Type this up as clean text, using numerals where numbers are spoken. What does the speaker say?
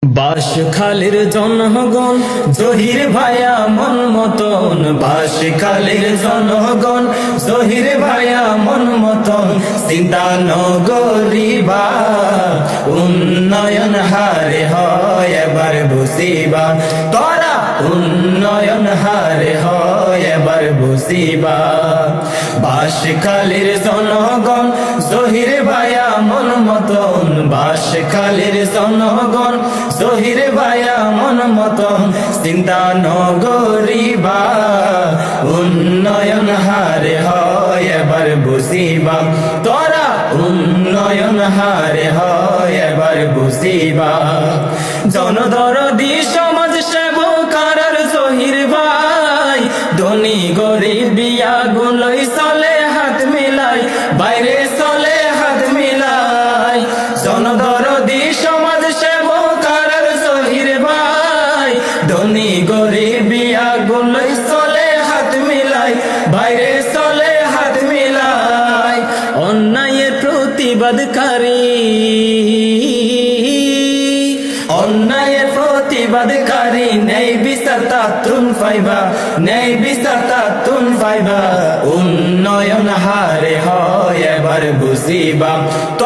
বাঁশখালীর জনগণ জহির ভাইয়া মন মতন, বাঁশখালীর জনগণ জহির ভাইয়া মন মতন, চিন্তা নগরিবা উন্নয়ন হারে হয় এবার বুঝিবা, তোরা উন্নয়ন হারে হয় এবার বুঝিবা। বাঁশখালীর জনগণ জহির ভাইয়া মন মতন, বাঁশখালীর জনগণ জহির ভাইয়া মন মতন, চিন্তা নগরিবা উন্নয়ন হারে হয় এবার বুঝিবা, তোরা উন্নয়ন হারে হয় এবার বুঝিবা। জনদরদি সমাজ সেবক আর জহির ভাই, ধনী গরিব বিয়া গুলোই চলে হাত মিলাই, বাইরে চলে হাত মিলাই। জনদরদি সমাজ সেবক আর জহির ভাই, ধনী গরিব বিয়া গুলোই চলে হাত মিলাই, বাইরে চলে হাত মিলাই। অন্যায়ের প্রতিবাদকারী, অন্যায়ের প্রতিবাদকারী নেই বিচার তাতুন পাইবা, নেই বিচার তাতুন পাইবা। উন্নয়ন হারে হয় এবার বুঝিবা।